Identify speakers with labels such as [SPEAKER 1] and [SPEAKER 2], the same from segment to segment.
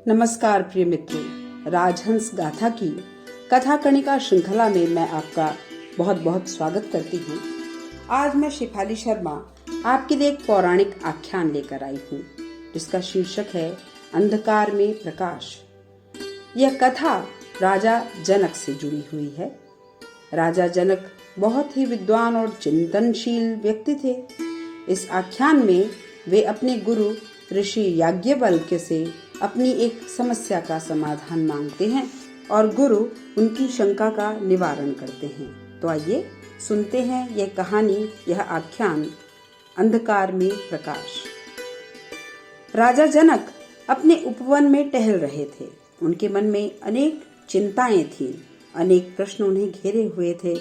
[SPEAKER 1] नमस्कार प्रिय मित्रों, राजहंस गाथा की कथा कणिका श्रृंखला में मैं आपका बहुत बहुत स्वागत करती हूँ। आज मैं शेफाली शर्मा आपके लिए एक पौराणिक आख्यान लेकर आई हूँ जिसका शीर्षक है अंधकार में प्रकाश। यह कथा राजा जनक से जुड़ी हुई है। राजा जनक बहुत ही विद्वान और चिंतनशील व्यक्ति थे। इस आख्यान में वे अपने गुरु ऋषि याज्ञवल्क्य से अपनी एक समस्या का समाधान मांगते हैं और गुरु उनकी शंका का निवारण करते हैं। तो आइए सुनते हैं यह कहानी, यह आख्यान अंधकार में प्रकाश। राजा जनक अपने उपवन में टहल रहे थे। उनके मन में अनेक चिंताएं थीं, अनेक प्रश्न उन्हें घेरे हुए थे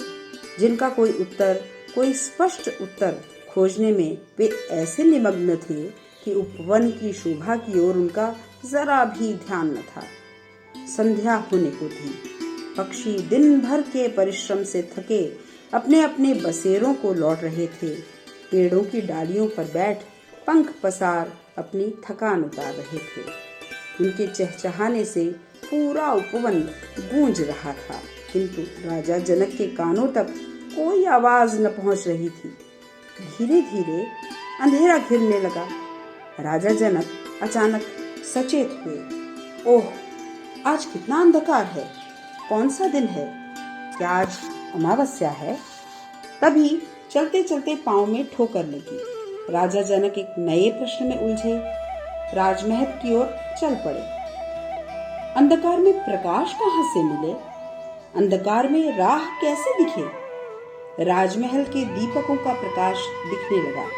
[SPEAKER 1] जिनका कोई स्पष्ट उत्तर खोजने में वे ऐसे निमग्न थे कि उपवन की शोभा की ओर उनका जरा भी ध्यान न था। संध्या होने को थी। पक्षी दिन भर के परिश्रम से थके अपने अपने बसेरों को लौट रहे थे। पेड़ों की डालियों पर बैठ पंख पसार अपनी थकान उतार रहे थे। उनके चहचहाने से पूरा उपवन गूंज रहा था, किंतु राजा जनक के कानों तक कोई आवाज न पहुंच रही थी। धीरे धीरे अंधेरा घिरने लगा। राजा जनक अचानक सचेत हुए। ओह, आज कितना अंधकार है! कौन सा दिन है? क्या आज अमावस्या है? तभी चलते चलते पांव में ठोकर लगी। राजा जनक एक नए प्रश्न में उलझे। राजमहल की ओर चल पड़े। अंधकार में प्रकाश कहाँ से मिले? अंधकार में राह कैसे दिखे? राजमहल के दीपकों का प्रकाश दिखने लगा।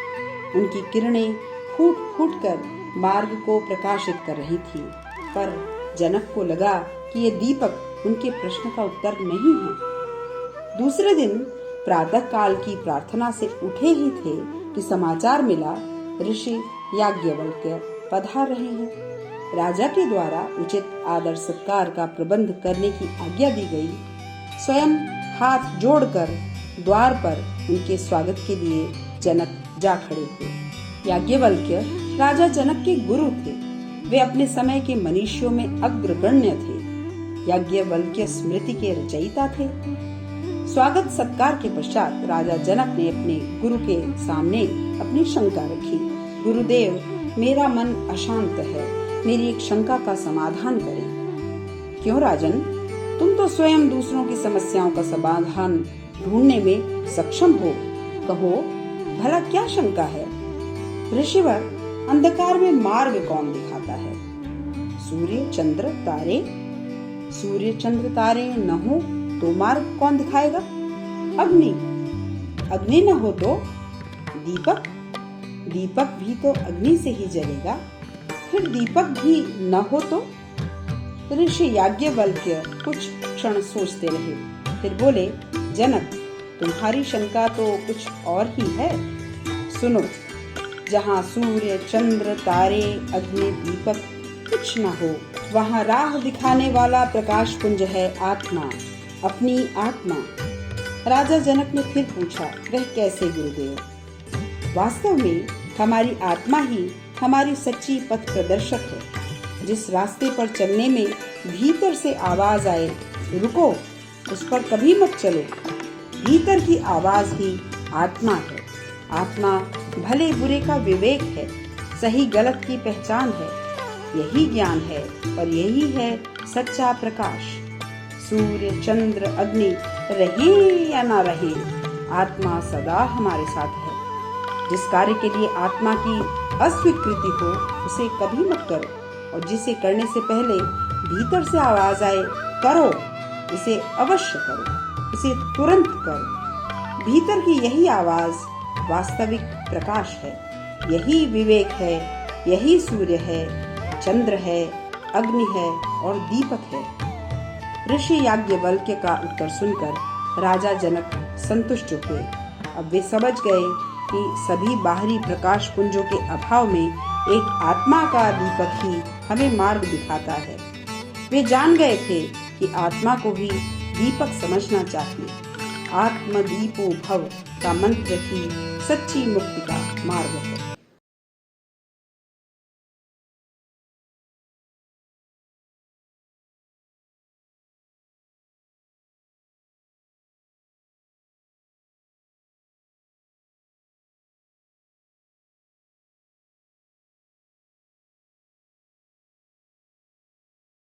[SPEAKER 1] उनकी किरणें फूट फूट कर मार्ग को प्रकाशित कर रही थी, पर जनक को लगा कि ये दीपक उनके प्रश्न का उत्तर नहीं है। दूसरे दिन प्रातः काल की प्रार्थना से उठे ही थे कि समाचार मिला, ऋषि याज्ञवल्क्य पधार रहे हैं। राजा के द्वारा उचित आदर सत्कार का प्रबंध करने की आज्ञा दी गई। स्वयं हाथ जोड़कर द्वार पर उनके स्वागत के लिए जनक जा खड़े हुए। याज्ञवल्क्य राजा जनक के गुरु थे। वे अपने समय के मनीषियों में अग्रगण्य थे। याज्ञवल्क्य स्मृति के रचयिता थे। स्वागत सत्कार के पश्चात राजा जनक ने अपने गुरु के सामने अपनी शंका रखी। गुरुदेव, मेरा मन अशांत है, मेरी एक शंका का समाधान करें। क्यों राजन, तुम तो स्वयं दूसरों की समस्याओं का समाधान ढूंढने में सक्षम हो। कहो, भला क्या शंका है? ऋषिवर, अंधकार में मार्ग कौन दिखाता है? सूर्य चंद्र तारे? सूर्य चंद्र तारे न हो तो मार्ग कौन दिखाएगा? अग्नि? अग्नि न हो तो दीपक? दीपक भी तो अग्नि से ही जलेगा। फिर दीपक भी न हो तो? ऋषि याज्ञवल्क्य कुछ क्षण सोचते रहे, फिर बोले, जनक, तुम्हारी शंका तो कुछ और ही है। सुनो, जहाँ सूर्य चंद्र तारे अग्नि दीपक कुछ न हो, वहाँ राह दिखाने वाला प्रकाश पुंज है आत्मा, अपनी आत्मा। राजा जनक ने फिर पूछा, वह कैसे गुरुदेव? वास्तव में हमारी आत्मा ही हमारी सच्ची पथ प्रदर्शक है। जिस रास्ते पर चलने में भीतर से आवाज आए, रुको, उस पर कभी मत चलो। भीतर की आवाज ही आत्मा है। आत्मा भले बुरे का विवेक है, सही गलत की पहचान है। यही ज्ञान है और यही है सच्चा प्रकाश। सूर्य चंद्र अग्नि रहे या ना रहे, आत्मा सदा हमारे साथ है। जिस कार्य के लिए आत्मा की अस्वीकृति हो, उसे कभी मत करो, और जिसे करने से पहले भीतर से आवाज आए, करो, इसे अवश्य करो, इसे तुरंत करो। भीतर की यही आवाज वास्तविक प्रकाश है। यही विवेक है, यही सूर्य है, चंद्र है, अग्नि है और दीपक है। ऋषि याज्ञवल्क्य का उत्तर सुनकर राजा जनक संतुष्ट हुए। अब वे समझ गए कि सभी बाहरी प्रकाश पुंजों के अभाव में एक आत्मा का दीपक ही हमें मार्ग दिखाता है। वे जान गए थे कि आत्मा को ही दीपक समझना चाहिए। आत्मदीपो भव का मंत्र ही सच्ची मुक्ति का मार्ग है।